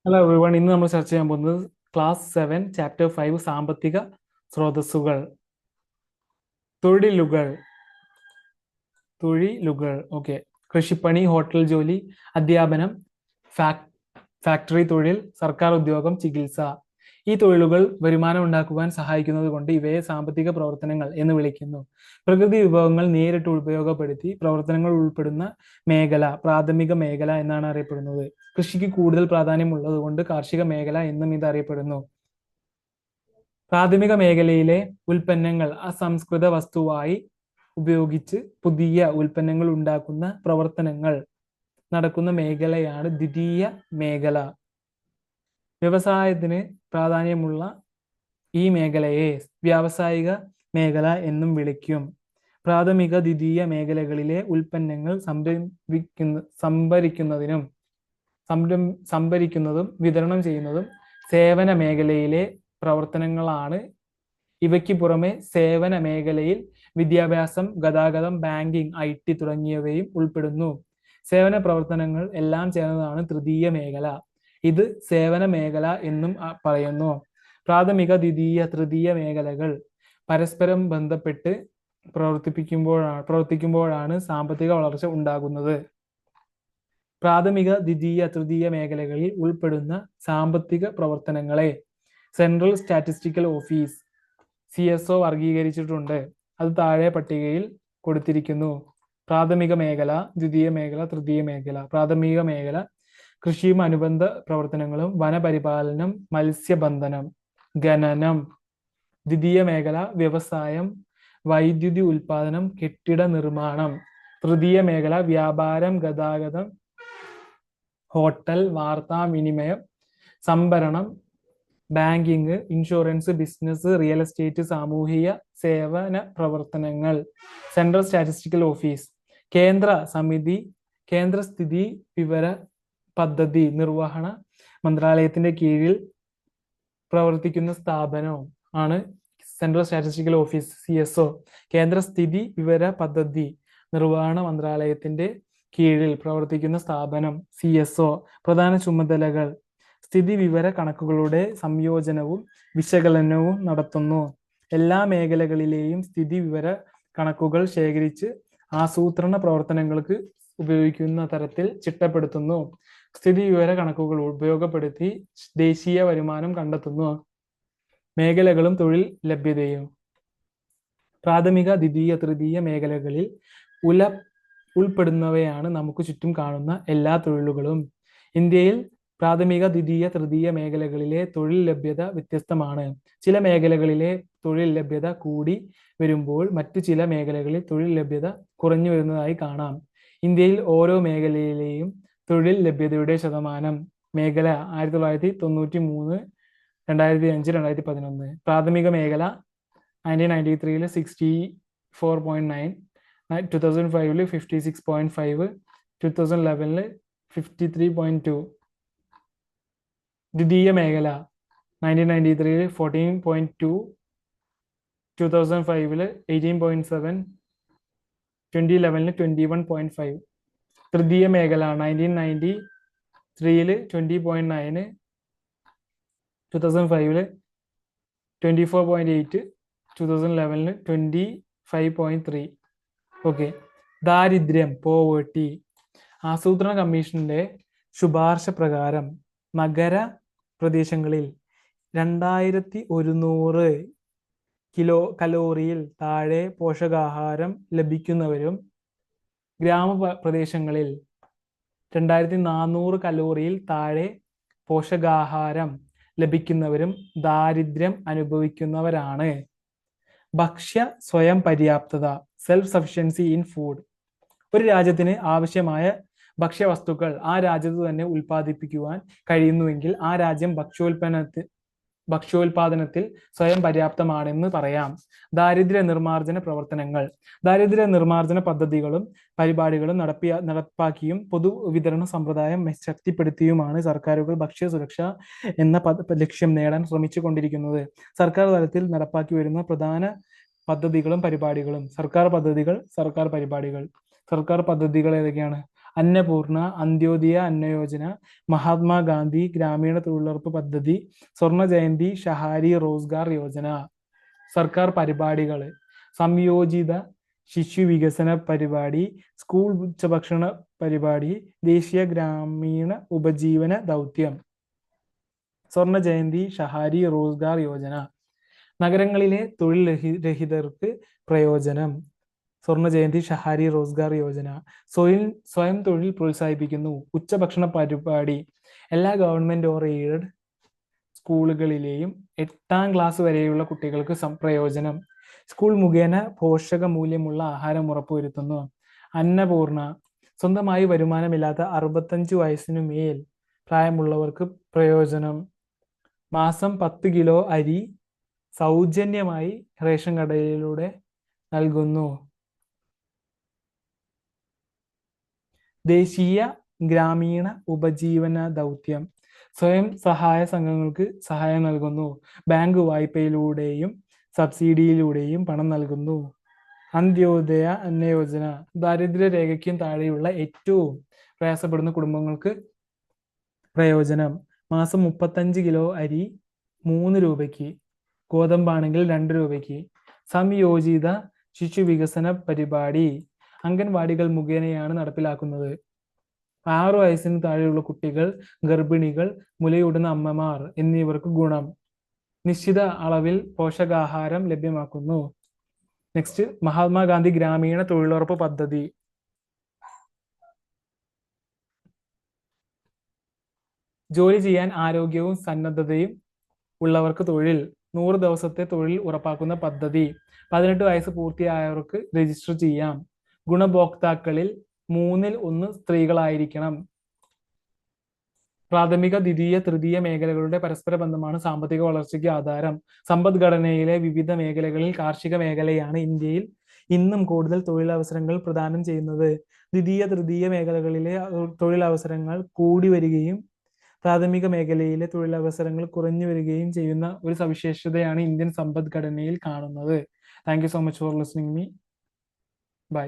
Hello everyone, ഇന്ന് നമ്മൾ ചർച്ച ചെയ്യാൻ പോകുന്നത് ക്ലാസ് 7 ചാപ്റ്റർ 5 സാമ്പത്തിക സ്രോതസ്സുകൾ. തൊഴിലുകൾ. ഓക്കെ. കൃഷിപ്പണി, ഹോട്ടൽ ജോലി, അധ്യാപനം, ഫാക്ടറി തൊഴിൽ, സർക്കാർ ഉദ്യോഗം, ചികിത്സ. ഈ തൊഴിലുകൾ വരുമാനം ഉണ്ടാക്കുവാൻ സഹായിക്കുന്നത് കൊണ്ട് ഇവയെ സാമ്പത്തിക പ്രവർത്തനങ്ങൾ എന്ന് വിളിക്കുന്നു. പ്രകൃതി വിഭവങ്ങൾ നേരിട്ട് ഉപയോഗപ്പെടുത്തി പ്രവർത്തനങ്ങൾ ഉൾപ്പെടുന്ന മേഖല പ്രാഥമിക മേഖല എന്നാണ് അറിയപ്പെടുന്നത്. കൃഷിക്ക് കൂടുതൽ പ്രാധാന്യമുള്ളത് കൊണ്ട് കാർഷിക മേഖല എന്നും ഇത് അറിയപ്പെടുന്നു. പ്രാഥമിക മേഖലയിലെ ഉൽപ്പന്നങ്ങൾ അസംസ്കൃത വസ്തുവായി ഉപയോഗിച്ച് പുതിയ ഉൽപ്പന്നങ്ങൾ ഉണ്ടാക്കുന്ന പ്രവർത്തനങ്ങൾ നടക്കുന്ന മേഖലയാണ് ദ്വിതീയ മേഖല. വ്യവസായത്തിന് പ്രാധാന്യമുള്ള ഈ മേഖലയെ വ്യാവസായിക മേഖല എന്നും വിളിക്കും. പ്രാഥമിക ദ്വിതീയ മേഖലകളിലെ ഉൽപ്പന്നങ്ങൾ സംഭരിക്കുന്നതും വിതരണം ചെയ്യുന്നതും സേവന മേഖലയിലെ പ്രവർത്തനങ്ങളാണ്. ഇവയ്ക്ക് പുറമെ സേവന മേഖലയിൽ വിദ്യാഭ്യാസം, ഗതാഗതം, ബാങ്കിംഗ്, IT തുടങ്ങിയവയും ഉൾപ്പെടുന്നു. സേവന പ്രവർത്തനങ്ങൾ എല്ലാം ചേർന്നതാണ് തൃതീയ മേഖല. ഇത് സേവന മേഖല എന്നും പറയുന്നു. പ്രാഥമിക, ദ്വിതീയ, തൃതീയ മേഖലകൾ പരസ്പരം ബന്ധപ്പെട്ട് പ്രവർത്തിക്കുമ്പോഴാണ് സാമ്പത്തിക വളർച്ച ഉണ്ടാകുന്നത്. പ്രാഥമിക, ദ്വിതീയ, തൃതീയ മേഖലകളിൽ ഉൾപ്പെടുന്ന സാമ്പത്തിക പ്രവർത്തനങ്ങളെ സെൻട്രൽ സ്റ്റാറ്റിസ്റ്റിക്കൽ ഓഫീസ് CSO വർഗീകരിച്ചിട്ടുണ്ട്. അത് താഴെ പട്ടികയിൽ കൊടുത്തിരിക്കുന്നു. പ്രാഥമിക മേഖല, ദ്വിതീയ മേഖല, തൃതീയ മേഖല. പ്രാഥമിക മേഖല കൃഷിയും അനുബന്ധ പ്രവർത്തനങ്ങളും, വനപരിപാലനം, മത്സ്യബന്ധനം, ഖനനം. ദ്വിതീയ മേഖല വ്യവസായം, വൈദ്യുതി ഉൽപാദനം, കെട്ടിട നിർമ്മാണം. തൃതീയ മേഖല വ്യാപാരം, ഗതാഗതം, ഹോട്ടൽ, വാർത്താവിനിമയം, സംഭരണം, banking, insurance, business, real estate, സാമൂഹിക സേവന പ്രവർത്തനങ്ങൾ. സെൻട്രൽ സ്റ്റാറ്റിസ്റ്റിക്കൽ ഓഫീസ് കേന്ദ്ര സ്ഥിതി വിവര പദ്ധതി നിർവഹണ മന്ത്രാലയത്തിന്റെ കീഴിൽ പ്രവർത്തിക്കുന്ന സ്ഥാപനം ആണ് സെൻട്രൽ സ്റ്റാറ്റിസ്റ്റിക്കൽ ഓഫീസ് CSO. കേന്ദ്ര സ്ഥിതി വിവര പദ്ധതി നിർവഹണ മന്ത്രാലയത്തിന്റെ കീഴിൽ പ്രവർത്തിക്കുന്ന സ്ഥാപനം CSO. പ്രധാന ചുമതലകൾ: സ്ഥിതി വിവര കണക്കുകളുടെ സംയോജനവും വിശകലനവും നടത്തുന്നു. എല്ലാ മേഖലകളിലെയും സ്ഥിതി വിവര കണക്കുകൾ ശേഖരിച്ച് ആസൂത്രണ പ്രവർത്തനങ്ങൾക്ക് ഉപയോഗിക്കുന്ന തരത്തിൽ ചിട്ടപ്പെടുത്തുന്നു. സ്ഥിതി വിവര കണക്കുകൾ ഉപയോഗപ്പെടുത്തി ദേശീയ വരുമാനം കണ്ടെത്തുന്നു. മേഖലകളും തൊഴിൽ ലഭ്യതയും. പ്രാഥമിക, ദ്വിതീയ, തൃതീയ മേഖലകളിൽ ഉൾപ്പെടുന്നവയാണ് നമുക്ക് ചുറ്റും കാണുന്ന എല്ലാ തൊഴിലുകളും. ഇന്ത്യയിൽ പ്രാഥമിക, ദ്വിതീയ, തൃതീയ മേഖലകളിലെ തൊഴിൽ ലഭ്യത വ്യത്യസ്തമാണ്. ചില മേഖലകളിലെ തൊഴിൽ ലഭ്യത കൂടി വരുമ്പോൾ മറ്റു ചില മേഖലകളിൽ തൊഴിൽ ലഭ്യത കുറഞ്ഞു വരുന്നതായി കാണാം. ഇന്ത്യയിൽ ഓരോ മേഖലയിലെയും തൊഴിൽ ലഭ്യതയുടെ ശതമാനം. മേഖല 1993, 2005, 2011. പ്രാഥമിക മേഖല 1993 64.9, 2005 56.5, 2011 53.2. ദ്വിതീയ മേഖല 1993 14.2, 2005 18.7, 2011 21.5. തൃതീയ മേഖല 1993 20.9, 2005 24.8, 2011 25.3. ഓക്കെ. ദാരിദ്ര്യം, പോവേർട്ടി. ആസൂത്രണ കമ്മീഷന്റെ ശുപാർശ പ്രകാരം നഗര പ്രദേശങ്ങളിൽ 2100 കലോറിയിൽ താഴെ പോഷകാഹാരം ലഭിക്കുന്നവരും ഗ്രാമപ്രദേശങ്ങളിൽ 2400 കലോറിയിൽ താഴെ പോഷകാഹാരം ലഭിക്കുന്നവരും ദാരിദ്ര്യം അനുഭവിക്കുന്നവരാണ്. ഭക്ഷ്യ സ്വയം പര്യാപ്തത, സെൽഫ് സഫിഷ്യൻസി ഇൻ ഫുഡ്. ഒരു രാജ്യത്തിന് ആവശ്യമായ ഭക്ഷ്യവസ്തുക്കൾ ആ രാജ്യത്ത് തന്നെ ഉൽപ്പാദിപ്പിക്കുവാൻ കഴിയുന്നുവെങ്കിൽ ആ രാജ്യം ഭക്ഷ്യോൽപാദനത്തിൽ സ്വയം പര്യാപ്തമാണെന്ന് പറയാം. ദാരിദ്ര്യ നിർമ്മാർജ്ജന പ്രവർത്തനങ്ങൾ. ദാരിദ്ര്യ നിർമ്മാർജ്ജന പദ്ധതികളും പരിപാടികളും നടപ്പാക്കിയും പൊതുവിതരണ സമ്പ്രദായം ശക്തിപ്പെടുത്തിയുമാണ് സർക്കാരുകൾ ഭക്ഷ്യസുരക്ഷ എന്ന ലക്ഷ്യം നേടാൻ ശ്രമിച്ചു കൊണ്ടിരിക്കുന്നത്. സർക്കാർ തലത്തിൽ നടപ്പാക്കി വരുന്ന പ്രധാന പദ്ധതികളും പരിപാടികളും. സർക്കാർ പദ്ധതികൾ, സർക്കാർ പരിപാടികൾ. സർക്കാർ പദ്ധതികൾ ഏതൊക്കെയാണ്? അന്നപൂർണ, അന്ത്യോദയ അന്നയോജന, മഹാത്മാഗാന്ധി ഗ്രാമീണ തൊഴിലുറപ്പ് പദ്ധതി, സ്വർണ്ണ ജയന്തി ഷഹാരി റോസ്ഗാർ യോജന. സർക്കാർ പരിപാടികൾ: സംയോജിത ശിശു വികസന പരിപാടി, സ്കൂൾ ഉച്ചഭക്ഷണ പരിപാടി, ദേശീയ ഗ്രാമീണ ഉപജീവന ദൗത്യം. സ്വർണ്ണ ജയന്തി ഷഹാരി റോസ്ഗാർ യോജന. നഗരങ്ങളിലെ തൊഴിൽ രഹിതർക്ക് പ്രയോജനം. സ്വർണ്ണ ജയന്തി ഷഹാരി റോസ്ഗാർ യോജന. സ്വയം തൊഴിൽ പ്രോത്സാഹിപ്പിക്കുന്നു. ഉച്ചഭക്ഷണ പരിപാടി. എല്ലാ ഗവൺമെന്റ് ഓർ എയ്ഡഡ് സ്കൂളുകളിലെയും 8ാം ക്ലാസ് വരെയുള്ള കുട്ടികൾക്ക് പ്രയോജനം. സ്കൂൾ മുഖേന പോഷക മൂല്യമുള്ള ആഹാരം ഉറപ്പുവരുത്തുന്നു. അന്നപൂർണ. സ്വന്തമായി വരുമാനമില്ലാത്ത 65 വയസ്സിനു മേൽ പ്രായമുള്ളവർക്ക് പ്രയോജനം. മാസം 10 കിലോ അരി സൗജന്യമായി റേഷൻ കടയിലൂടെ നൽകുന്നു. ദേശീയ ഗ്രാമീണ ഉപജീവന ദൗത്യം. സ്വയം സഹായ സംഘങ്ങൾക്ക് സഹായം നൽകുന്നു. ബാങ്ക് വായ്പയിലൂടെയും സബ്സിഡിയിലൂടെയും പണം നൽകുന്നു. അന്ത്യോദയ അന്നയോജന. ദാരിദ്ര്യരേഖയ്ക്കും താഴെയുള്ള ഏറ്റവും പ്രയാസപ്പെടുന്ന കുടുംബങ്ങൾക്ക് പ്രയോജനം. മാസം 35 കിലോ അരി 3 രൂപയ്ക്ക്, ഗോതമ്പാണെങ്കിൽ 2 രൂപയ്ക്ക്. സംയോജിത ശിശു വികസന പരിപാടി അംഗൻവാടികൾ മുഖേനയാണ് നടപ്പിലാക്കുന്നത്. 6 വയസ്സിന് താഴെയുള്ള കുട്ടികൾ, ഗർഭിണികൾ, മുലയൂട്ടുന്ന അമ്മമാർ എന്നിവർക്ക് ഗുണം. നിശ്ചിത അളവിൽ പോഷകാഹാരം ലഭ്യമാക്കുന്നു. നെക്സ്റ്റ്, മഹാത്മാഗാന്ധി ഗ്രാമീണ തൊഴിലുറപ്പ് പദ്ധതി. ജോലി ചെയ്യാൻ ആരോഗ്യവും സന്നദ്ധതയും ഉള്ളവർക്ക് തൊഴിൽ. 100 ദിവസത്തെ തൊഴിൽ ഉറപ്പാക്കുന്ന പദ്ധതി. 18 വയസ്സ് പൂർത്തിയായവർക്ക് രജിസ്റ്റർ ചെയ്യാം. ഗുണഭോക്താക്കളിൽ 1/3 സ്ത്രീകളായിരിക്കണം. പ്രാഥമിക, ദ്വിതീയ, തൃതീയ മേഖലകളുടെ പരസ്പര ബന്ധമാണ് സാമ്പത്തിക വളർച്ചയ്ക്ക് ആധാരം. സമ്പദ്ഘടനയിലെ വിവിധ മേഖലകളിൽ കാർഷിക മേഖലയാണ് ഇന്ത്യയിൽ ഇന്നും കൂടുതൽ തൊഴിലവസരങ്ങൾ പ്രദാനം ചെയ്യുന്നത്. ദ്വിതീയ, തൃതീയ മേഖലകളിലെ തൊഴിലവസരങ്ങൾ കൂടി വരികയും പ്രാഥമിക മേഖലയിലെ തൊഴിലവസരങ്ങൾ കുറഞ്ഞു വരികയും ചെയ്യുന്ന ഒരു സവിശേഷതയാണ് ഇന്ത്യൻ സമ്പദ്ഘടനയിൽ കാണുന്നത്. Thank you so much for listening me. By.